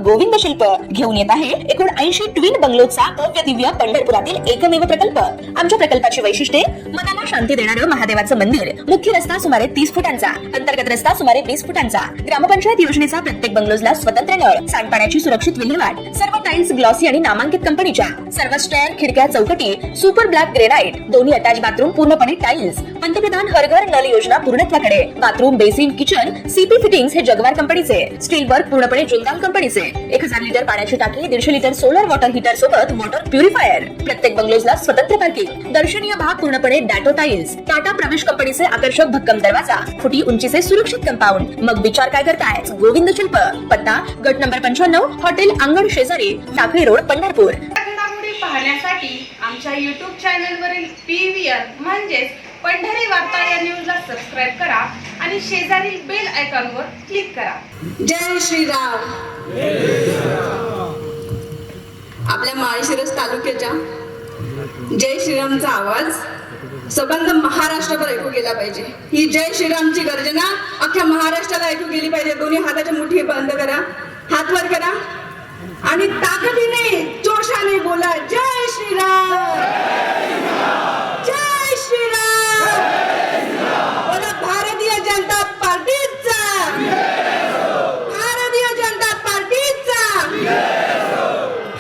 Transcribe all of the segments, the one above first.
गोविंद शिल्प घेऊन येत आहे एकूण 80 ट्विन बंगलोचा भव्य दिव्य पंढरपुरातील एकमेव प्रकल्प। आमच्या प्रकल्पाची वैशिष्ट्ये मनाला शांती देणारं महादेवाचं मंदिर, मुख्य रस्ता सुमारे 30 फुटांचा, अंतर्गत रस्ता सुमारे 20 फुटांचा, ग्रामपंचायत योजनेचा प्रत्येक बंगलोजला स्वतंत्र नळ, सांडपाण्याची सुरक्षित विल्हेवाट, सर्व टाइल्स ग्लॉसी आणि नामांकित कंपनीच्या, सर्व स्टेअर, खिडक्या, चौकटी सुपर ब्लॅक ग्रेनाइट, दोन्ही अटॅच बाथरूम पूर्णपणे टाइल्स, पंतप्रधान हर घर नल योजना पूर्णत्वाकडे, bathroom, basin, kitchen C P fittings हे जगवार कंपनीचे, स्टील वर्क पूर्णपणे जिंदाल कंपनीचे, 1000 लिटर पाण्याची टाकी, 150 लिटर सोलर वॉटर हीटर सोबत वॉटर प्युरिफायर, प्रत्येक बंगलोजला स्वतंत्र पार्किंग, दर्शनीय भाग पूर्णपणे डॅटो टाइल्स, टाटा प्रवेश कंपनीचे आकर्षक भक्कम दरवाजा, फुटी उंचीचे सुरक्षित कंपाऊंड। मग विचार काय करताय? गोविंद शिल्प, पत्ता गट नंबर 95, हॉटेल अंगण शेजारी, टाकळी रोड, पंढरपूर। घडामोडी पाहण्यासाठी आमच्या YouTube चॅनलवरील PVR म्हणजेच पंढरी वार्ता या न्यूजला सबस्क्राइब करा आणि शेजारील बेल आयकॉनवर क्लिक करा। जय श्रीराम। आपल्या माळशिरस तालुक्याच्या जय श्रीरामचा आवाज सबंध महाराष्ट्रभर ऐकू गेला पाहिजे। ही जय श्रीरामची गर्जना अख्ख्या महाराष्ट्राला ऐकू गेली पाहिजे। दोन्ही हाताच्या मुठी बंद करा, हात वर करा आणि ताकदीने जोशाने बोला, जय श्रीराम, जय श्रीराम, बोला भारतीय जनता पार्टीचा, भारतीय जनता पार्टीचा,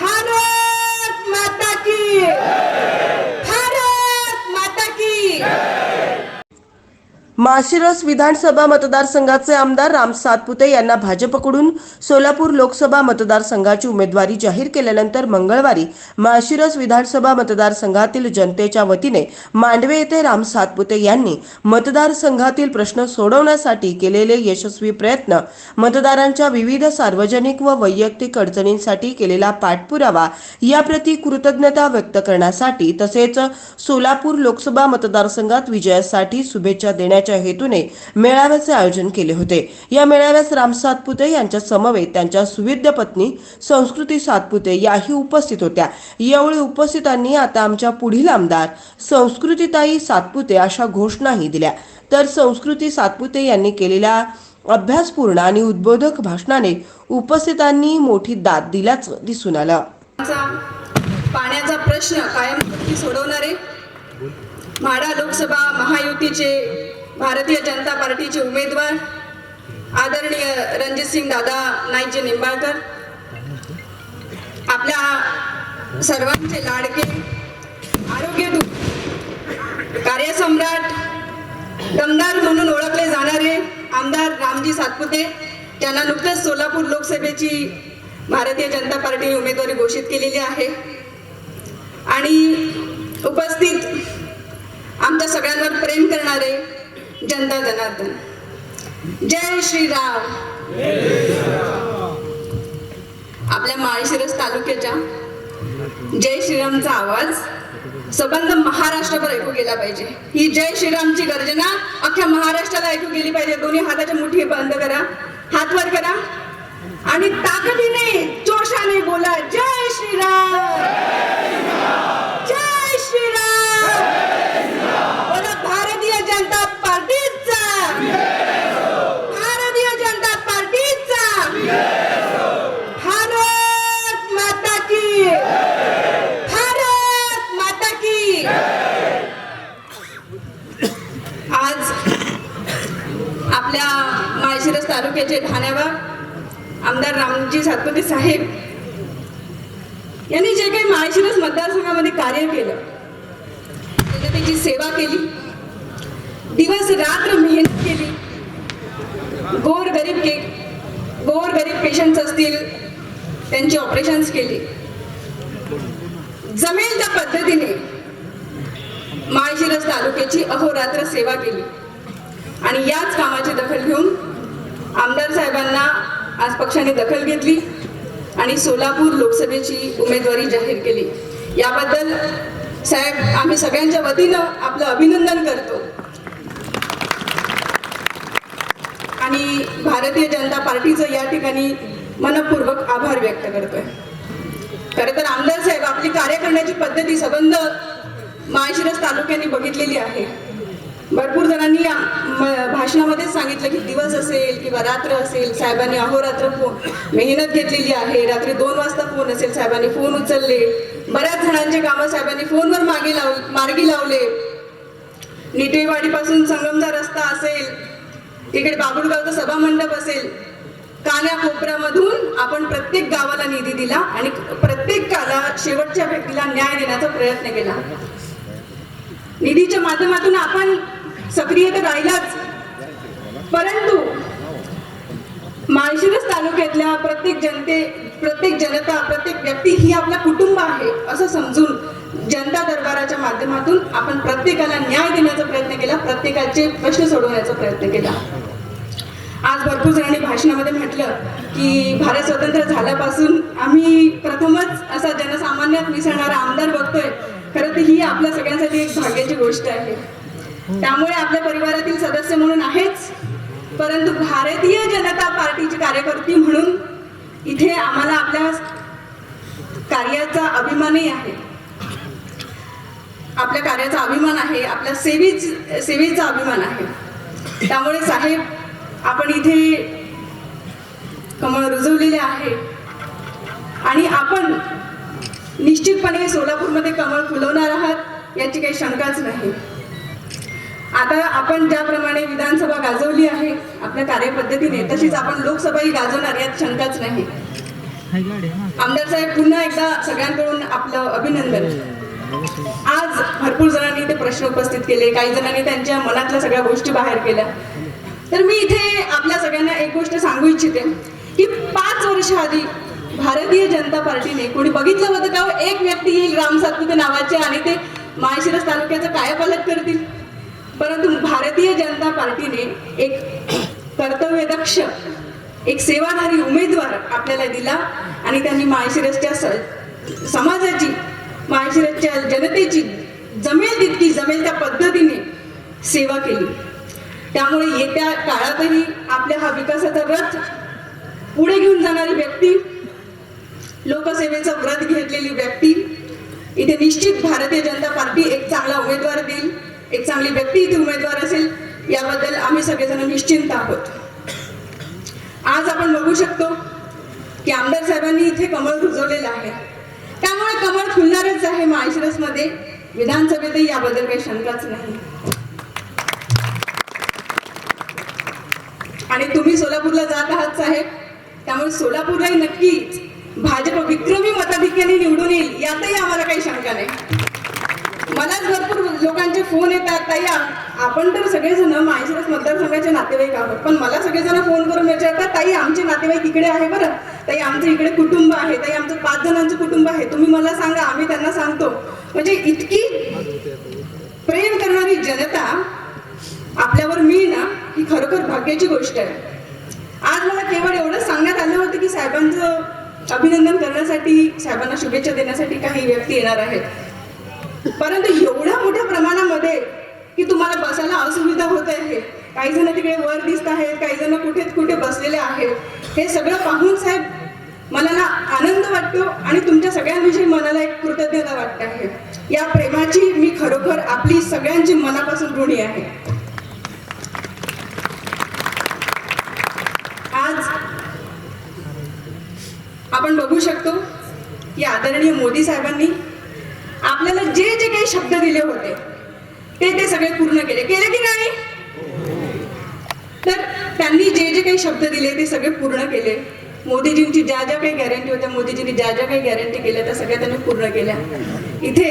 भारत माता की, भारत माता की। माळशिरस विधानसभा मतदारसंघाचे आमदार राम सातपुते यांना भाजपकडून सोलापूर लोकसभा मतदारसंघाची उमेदवारी जाहीर केल्यानंतर मंगळवारी माळशिरस विधानसभा मतदारसंघातील जनतेच्या वतीने मांडवे येथे राम सातपुते यांनी मतदारसंघातील प्रश्न सोडवण्यासाठी केलेले यशस्वी प्रयत्न, मतदारांच्या विविध सार्वजनिक व वैयक्तिक अडचणींसाठी केलेला पाठपुरावा याप्रती कृतज्ञता व्यक्त करण्यासाठी तसेच सोलापूर लोकसभा मतदारसंघात विजयासाठी शुभेच्छा देण्याच्या हेतूने मेळाव्याचे आयोजन केले होते। या मेळाव्यास राम सातपुते यांच्या समवेत त्यांच्या सुविद्य पत्नी संस्कृती सातपुते याही उपस्थित होत्या। यावेळी उपस्थितांनी आता आमच्या पुढील आमदार संस्कृतीताई सातपुते अशा घोषणाही दिल्या। तर संस्कृती सातपुते यांनी केलेल्या अभ्यासपूर्ण आणि उद्बोधक भाषणाने उपस्थितांनी मोठी दाद दिल्याचं दिसून आलं। पाण्याचा प्रश्न कायम सोडवणारे माढा लोकसभा महायुतीचे भारतीय जनता पार्टीचे उमेदवार आदरणीय रणजितसिंग दादा नाईकजी निंबाळकर, आपल्या सर्वांचे लाडके, आरोग्यदूत, कार्यसम्राट, दमदार म्हणून ओळखले जाणारे आमदार रामजी सातपुते, त्यांना नुकतेच सोलापूर लोकसभेची भारतीय जनता पार्टीने उमेदवारी घोषित केलेली आहे। आणि उपस्थित आमच्या सगळ्यांवर प्रेम करणारे जनता जनार्दन, जय श्रीराम। आपल्या माळशिरस तालुक्याच्या जय श्रीरामचा आवाज सबंध महाराष्ट्रभर ऐकू गेला पाहिजे। ही जय श्रीरामची गर्जना अख्ख्या महाराष्ट्राला ऐकू गेली पाहिजे। दोन्ही हाताच्या मुठी बंद करा, हात वर करा आणि ताकदीने जोशाने बोला, जय श्रीराम, जय श्रीराम, बोला भारतीय जनता पार्टीचा, भारतीय जनता पार्टीचा, भारत माता की, भारत माता की। आज आपल्या माळशिरस तालुक्याचे ठाण्यावर आमदार रामजी सातपुते साहेब यांनी जे काही माळशिरस मतदारसंघामध्ये कार्य केलं, जनतेची सेवा केली, दिवस रात्र मेहनत केली, गोरगरीब पेशंट्स असतील त्यांची ऑपरेशन्स केली, जमेल त्या पद्धतीने माळशिरस तालुक्याची अहोरात्र सेवा केली। आणि याच कामाची दखल घेऊन आमदार साहेबांना आज पक्षाने दखल घेतली आणि सोलापूर लोकसभेची उमेदवारी जाहीर केली। याबद्दल साहेब आम्ही सगळ्यांच्या वतीनं आपलं अभिनंदन करतो आणि भारतीय जनता पार्टीचं या ठिकाणी मनपूर्वक आभार व्यक्त करतोय। खरं तर आमदार साहेब आपली कार्य करण्याची पद्धती सबंध माळशिरस तालुक्याने बघितलेली आहे। भरपूर जणांनी भाषणामध्येच सांगितलं की दिवस असेल किंवा रात्र असेल, साहेबांनी अहोरात्र मेहनत घेतलेली आहे. रात्री 2 वाजता फोन असेल, साहेबांनी फोन उचलले. बऱ्याच जणांचे कामं साहेबांनी फोनवर मार्गी लावले. निटेवाडीपासून संगमचा रस्ता असेल, तिकडे बाबुळगावचा सभा मंडप असेल, कानाकोपऱ्यामधून आपण प्रत्येक गावाला निधी दिला आणि प्रत्येकाला शेवटच्या व्यक्तीला न्याय देण्याचा प्रयत्न केला. निधीच्या माध्यमातून आपण सक्रिय तर राहिलाच, परंतु माळशिरस तालुक्यातल्या प्रत्येक जनता, प्रत्येक व्यक्ती ही आपला कुटुंब आहे असं समजून जनता दरबाराच्या माध्यमातून आपण प्रत्येकाला न्याय देण्याचा प्रयत्न केला, प्रत्येकाचे प्रश्न सोडवण्याचा प्रयत्न केला. आज भरपूर जणांनी भाषणामध्ये म्हटलं की भारत स्वतंत्र झाल्यापासून आम्ही प्रथमच असा जनसामान्यात मिसळणारा आमदार बघतोय. खरं तर ही आपल्या सगळ्यांसाठी एक भाग्याची गोष्ट आहे. त्यामुळे आपल्या परिवारातील सदस्य म्हणून आहेच, परंतु भारतीय जनता पार्टीची कार्यकर्ती म्हणून इथे आम्हाला आपल्या कार्याचा अभिमानही आहे. आपल्या कार्याचा अभिमान आहे, आपल्या सेवेचा अभिमान आहे. त्यामुळे साहेब, आपण इथे कमळ रुजवलेले आहे आणि आपण निश्चितपणे सोलापूरमध्ये कमळ फुलवणार आहात याची काही शंकाच नाही. आता आपण ज्याप्रमाणे विधानसभा गाजवली आहे आपल्या कार्यपद्धतीने, तशीच आपण लोकसभाही गाजवणार यात शंकाच नाही. आमदार साहेब, पुन्हा एकदा सगळ्यांकडून आपलं अभिनंदन. आज भरपूर जणांनी ते प्रश्न उपस्थित केले, काही जणांनी त्यांच्या मनातल्या सगळ्या गोष्टी बाहेर केल्या. तर मी इथे आपल्या सगळ्यांना एक गोष्ट सांगू इच्छिते की 5 वर्ष आधी भारतीय जनता पार्टीने कोणी बघितलं होतं का एक व्यक्ती येईल राम सातपुते नावाचे आणि ते माळशिरस तालुक्याचा कायापालट करतील? परंतु भारतीय जनता पार्टीने एक कर्तव्यदक्ष, एक सेवाधारी उमेदवार आपल्याला दिला आणि त्यांनी माळशिरसच्या समाजाची, माळशिरसच्या जनतेची जमेल तितकी, जमेल त्या पद्धतीने सेवा केली. त्यामुळे येत्या काळातही आपल्या हा विकासाचा रथ पुढे घेऊन जाणारी व्यक्ती, लोकसेवेचं व्रत घेतलेली व्यक्ती इथे निश्चित भारतीय जनता पार्टी एक चांगला उमेदवार देईल, एक चांगली व्यक्ती इथे उमेदवार असेल, याबद्दल आम्ही सगळेजण निश्चिंत आहोत. आज आपण बघू शकतो की आमदार साहेबांनी इथे कमळ रुजवलेलं आहे. त्यामुळे कमळ फुलणारच आहे माळशिरसमध्ये, विधानसभेतही याबद्दल काही शंकाच नाही. आणि तुम्ही सोलापूरला जात आहात साहेब, त्यामुळे सोलापूरलाही नक्कीच भाजप विक्रमी मताधिक्याने निवडून येईल यातही आम्हाला काही शंका नाही. मलाच भरपूर लोकांचे फोन येतात, ताई आपण तर सगळेजण माळशिरस मतदारसंघाचे नातेवाईक आहोत, पण मला सगळेजण फोन करून विचारतात, ताई आमचे नातेवाईक इकडे आहे बरं, ताई आमचं इकडे कुटुंब आहे, ताई आमचं 5 जणांचं कुटुंब आहे, तुम्ही मला सांगा, आम्ही त्यांना सांगतो. म्हणजे इतकी प्रेम करणारी जनता आपल्यावर मिळणं ही खरोखर भाग्याची गोष्ट आहे. आज मला केवळ एवढंच सांगण्यात आलं होतं की साहेबांचं अभिनंदन करण्यासाठी, साहेबांना शुभेच्छा देण्यासाठी काही व्यक्ती येणार आहेत, परंतु एवढ्या मोठ्या प्रमाणामध्ये की तुम्हाला बसायला असुविधा होत आहे. काही जण तिकडे वर दिसत आहेत, काही जण कुठे बसलेले आहेत. हे सगळं पाहून साहेब मला ना आनंद वाटतो आणि तुमच्या सगळ्यांविषयी मनाला एक कृतज्ञता वाटते आहे. या प्रेमाची मी खरोखर आपली सगळ्यांची मनापासून ऋणी आहे. आज आपण बघू शकतो की आदरणीय मोदी साहेबांनी आपल्याला जे काही शब्द दिले होते ते सगळे पूर्ण केले की नाही? तर त्यांनी जे काही शब्द दिले ते सगळे पूर्ण केले. मोदीजींची ज्या काही गॅरंटी होत्या, मोदीजींनी ज्या काही गॅरंटी केल्या त्या सगळ्या त्यांनी पूर्ण केल्या. इथे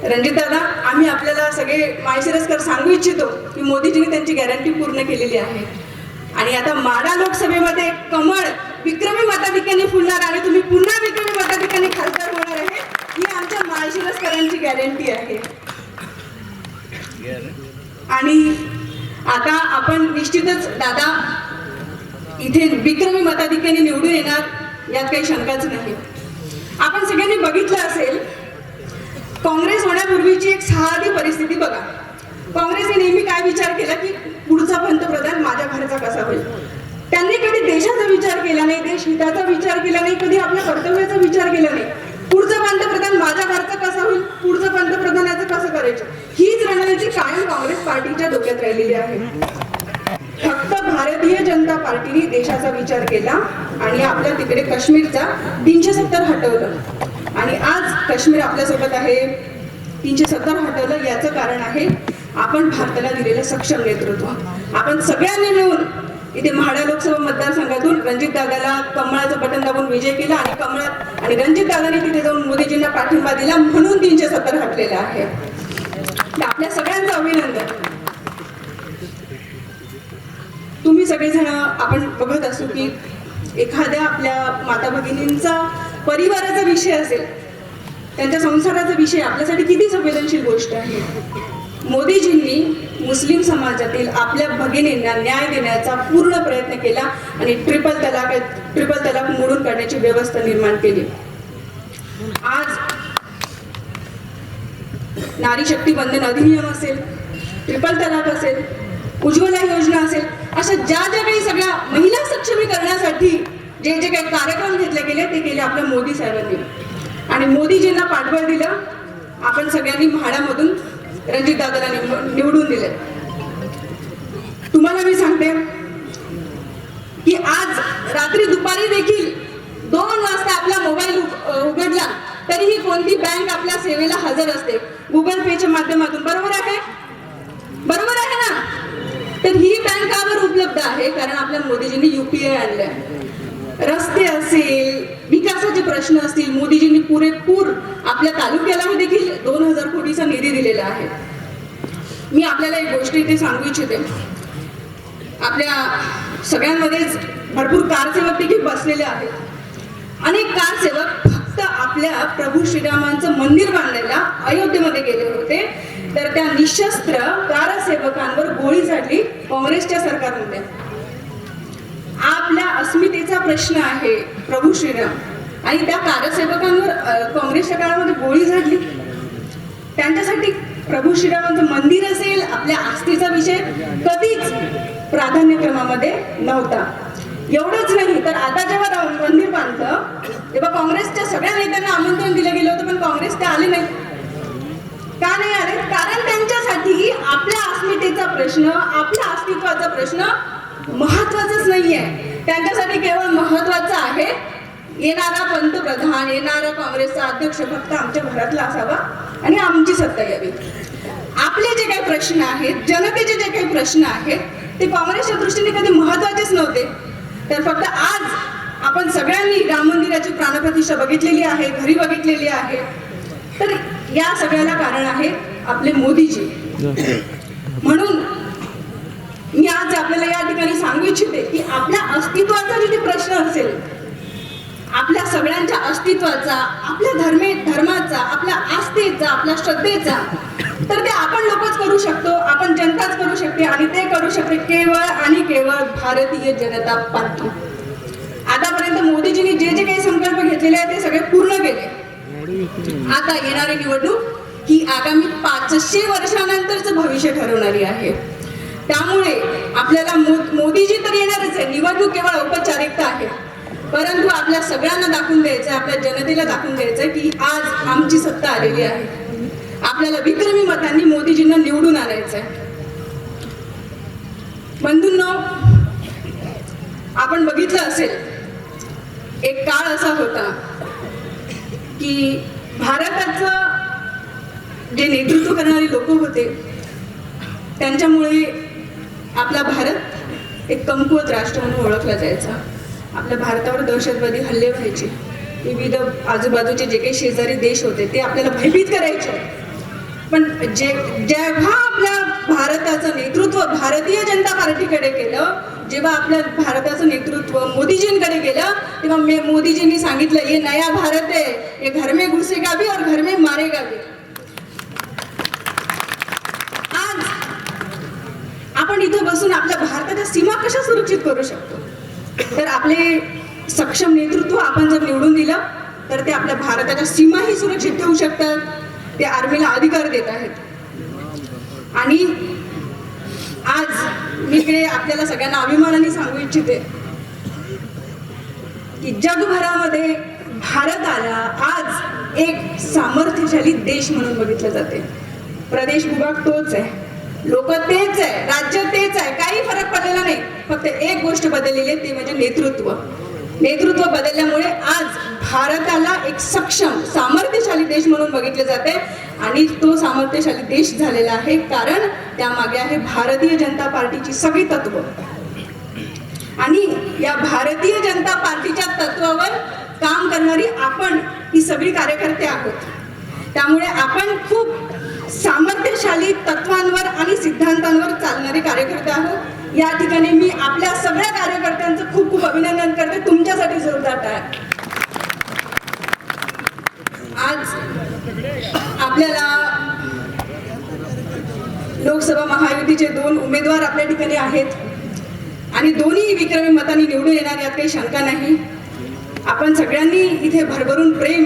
रणजितदादा, आम्ही आपल्याला सगळे माळशिरसकर सांगू इच्छितो की मोदीजींनी त्यांची गॅरंटी पूर्ण केलेली आहे आणि आता माढा लोकसभेमध्ये कमळ विक्रमी मताधिक्याने फुलणार आणि तुम्ही पुन्हा विक्रमी मताधिक्याने खासदार होणार आहे, ही आमच्या माळशिरसकरांची गॅरंटी आहे. आणि आता आपण निश्चितच दादा इथे विक्रमी मताधिक्याने निवडून येणार यात काही शंकाच नाही. आपण सगळ्यांनी बघितलं असेल, काँग्रेस होण्यापूर्वीची एक साधी परिस्थिती बघा. काँग्रेसने नेहमी काय विचार केला की पुढचा पंतप्रधान माझ्या घरचा कसा होईल. त्यांनी कधी देशाचा विचार केला नाही, देश हिताचा विचार केला नाही, कधी आपल्या कर्तव्याचा विचार केला नाही. पुढचा पंतप्रधान माझ्या घरचा कसा होईल, पुढचं पंतप्रधानाचं कसं करायचं, हीच रणनीती कायम काँग्रेस पार्टीच्या डोक्यात राहिलेली आहे. फक्त भारतीय जनता पार्टीने देशाचा विचार केला आणि आपल्या तिकडे काश्मीरचा 370 हटवलं आणि आज काश्मीर आपल्यासोबत आहे. 370 हटवलं याचं कारण आहे आपण भारताला दिलेलं सक्षम नेतृत्व. आपण सगळ्यांनी मिळून इथे म्हाडा लोकसभा मतदारसंघातून रणजित दादाला कमळाचं बटन दाबून विजय केला आणि रणजित दादाने तिथे जाऊन मोदीजींना पाठिंबा दिला म्हणून 370 हटलेलं आहे. आपल्या सगळ्यांचं अभिनंदन. तुम्ही सगळेजण आपण बघत असू की एखाद्या आपल्या माता भगिनींचा परिवाराचा विषय असेल, त्यांच्या संसाराचा विषय आपल्यासाठी किती संवेदनशील गोष्ट आहे. मोदीजींनी मुस्लिम समाजातील आपल्या भगिनींना न्याय देण्याचा पूर्ण प्रयत्न केला आणि ट्रिपल तलाक मोडून काढण्याची व्यवस्था निर्माण केली. आज नारी शक्ती वंदन अधिनियम असेल, ट्रिपल तलाक असेल, उज्ज्वला योजना असेल, अशा ज्या काही सगळ्या महिला सक्षमीकरणासाठी जे काही कार्यक्रम घेतले गेले ते केले आपल्या मोदी साहेबांनी आणि मोदीजींना पाठबळ दिलं. आपण सगळ्यांनी म्हाडामधून रणजित दादाला निवडून दिले. तुम्हाला मी सांगते की आज रात्री दुपारी देखील 2 वाजता आपला मोबाईल उघडला तरीही कोणती बँक आपल्या सेवेला हजर असते गुगल पेच्या माध्यमातून. बरोबर आहे ना? तर ही बँक कावर उपलब्ध आहे? कारण आपल्या मोदीजींनी UPI आणलंय. रस्ते असेल, विकासाचे प्रश्न असतील, मोदीजींनी पुरेपूर आपल्या तालुक्याला देखील 2000 कोटीचा निधी दिलेला आहे. मी आपल्याला एक गोष्ट इथे सांगू इच्छिते. आपल्या सगळ्यांमध्येच भरपूर कारसेवक देखील बसलेले आहेत. अनेक कारसेवक फक्त आपल्या प्रभू श्रीरामांचं मंदिर बांधायला अयोध्येमध्ये गेले होते, तर त्या निशस्त्र कारसेवकांवर गोळी झाडली काँग्रेसच्या सरकारमध्ये. आपल्या अस्मितेचा प्रश्न आहे प्रभू श्रीराम आणि त्या कारसेवकांवर काँग्रेसच्या काळामध्ये गोळी झाडली. त्यांच्यासाठी प्रभू श्रीरामांचं मंदिर असेल, आपल्या आस्थेचा विषय कधीच प्राधान्यक्रमामध्ये नव्हता. एवढंच नाही तर आता जेव्हा मंदिर बांधलं तेव्हा काँग्रेसच्या सगळ्या नेत्यांना आमंत्रण दिलं गेलं होतं, पण काँग्रेस ते आले नाही. का नाही आले? कारण त्यांच्यासाठी आपल्या अस्मितेचा प्रश्न, आपल्या अस्तित्वाचा प्रश्न महत्वाचाच नाहीये. त्यांच्यासाठी केवळ महत्वाचं आहे येणारा पंतप्रधान, येणारा काँग्रेसचा अध्यक्ष फक्त आमच्या घरातला असावा आणि आमची सत्ता यावी. आपले जे काही प्रश्न आहेत, जनतेचे जे काही प्रश्न आहेत, ते काँग्रेसच्या दृष्टीने कधी महत्वाचेच नव्हते. तर फक्त आज आपण सगळ्यांनी राम मंदिराची प्राणप्रतिष्ठा बघितलेली आहे, घरी बघितलेली आहे. तर या सगळ्याला कारण आहे आपले मोदीजी. म्हणून मी आज आपल्याला या ठिकाणी सांगू इच्छिते की आपल्या अस्तित्वाचा जिथे प्रश्न असेल, आपल्या सगळ्यांच्या अस्तित्वाचा, आपल्या धर्माचा, आपल्या आस्थेचा, आपल्या श्रद्धेचा, तर ते आपण लोकच करू शकतो, आपण जनताच करू शकते आणि ते करू शकते केवळ आणि केवळ भारतीय जनता पार्टी. आतापर्यंत मोदीजींनी जे काही संकल्प घेतलेले आहेत ते सगळे पूर्ण केले. आता येणारी निवडणूक ही आगामी 500 वर्षानंतरच भविष्य ठरवणारी आहे. त्यामुळे आपल्याला मोदीजी तर येणारच आहे. निवडणूक केवळ औपचारिकता आहे, परंतु आपल्या सगळ्यांना दाखवून द्यायचं, आपल्या जनतेला दाखवून द्यायचं की आज आमची सत्ता आलेली आहे. आपल्याला विक्रमी मतांनी मोदीजींना निवडून आणायचंय. बंधूंनो, आपण बघितलं असेल एक काळ असा होता की भारताचं जे नेतृत्व करणारे लोक होते त्यांच्यामुळे आपला भारत एक कमकुवत राष्ट्र म्हणून ओळखला जायचा. आपल्या भारतावर दहशतवादी हल्ले व्हायचे. विविध आजूबाजूचे जे काही शेजारी देश होते ते आपल्याला भयभीत करायचे. पण जेव्हा आपल्या भारताचं नेतृत्व भारतीय जनता पार्टीकडे केलं, जेव्हा आपल्या भारताचं नेतृत्व मोदीजींकडे गेलं, तेव्हा मोदीजींनी सांगितलं ये नया भारत है, ये घर में घुसेगा भी और घर में मारेगा भी. आज आपण इथं बसून आपल्या भारताच्या सीमा कशा सुरक्षित करू शकतो? तर आपले सक्षम नेतृत्व आपण जर निवडून दिलं तर ते आपल्या भारताच्या सीमाही सुरक्षित ठेवू शकतात. ते आर्मीला अधिकार देत आहेत. आणि आज मी इकडे आपल्याला सगळ्यांना अभिमानाने सांगू इच्छिते की जगभरामध्ये भारताला आज एक सामर्थ्यशाली देश म्हणून बघितलं जाते. प्रदेश विभाग तोच आहे, लोक तेच आहे, राज्य तेच आहे, काही फरक पडलेला नाही. फक्त एक गोष्ट बदललेली आहे, ते म्हणजे नेतृत्व बदलल्यामुळे आज भारताला एक सक्षम सामर्थ्यशाली देश म्हणून बघितले जाते. आणि तो सामर्थ्यशाली देश झालेला आहे कारण त्यामागे आहे भारतीय जनता पार्टीची सगळी तत्व. आणि या भारतीय जनता पार्टीच्या तत्वावर काम करणारी आपण ही सगळी कार्यकर्ते आहोत. त्यामुळे आपण खूप सामर्थ्यशाली तत्वांवर आणि सिद्धांतांवर चालणारे कार्यकर्ते आहोत. या ठिकाणी मी आपल्या सगळ्या कार्यकर्त्यांचं खूप खूप अभिनंदन करते. तुमच्यासाठी जोरदार टाळ्या. आज आपल्याला लोकसभा महायुतीचे 2 उमेदवार आपल्या ठिकाणी आहेत आणि दोन्ही विक्रमी मतांनी निवडून येणार यात काही शंका नाही. आपण सगळ्यांनी इथे भरभरून प्रेम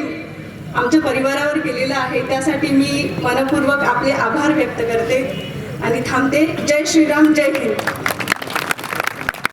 आमच्या परिवारावर केलेलं आहे, त्यासाठी मी मनपूर्वक आपले आभार व्यक्त करते आणि थांबते. जय श्रीराम, जय हिंद.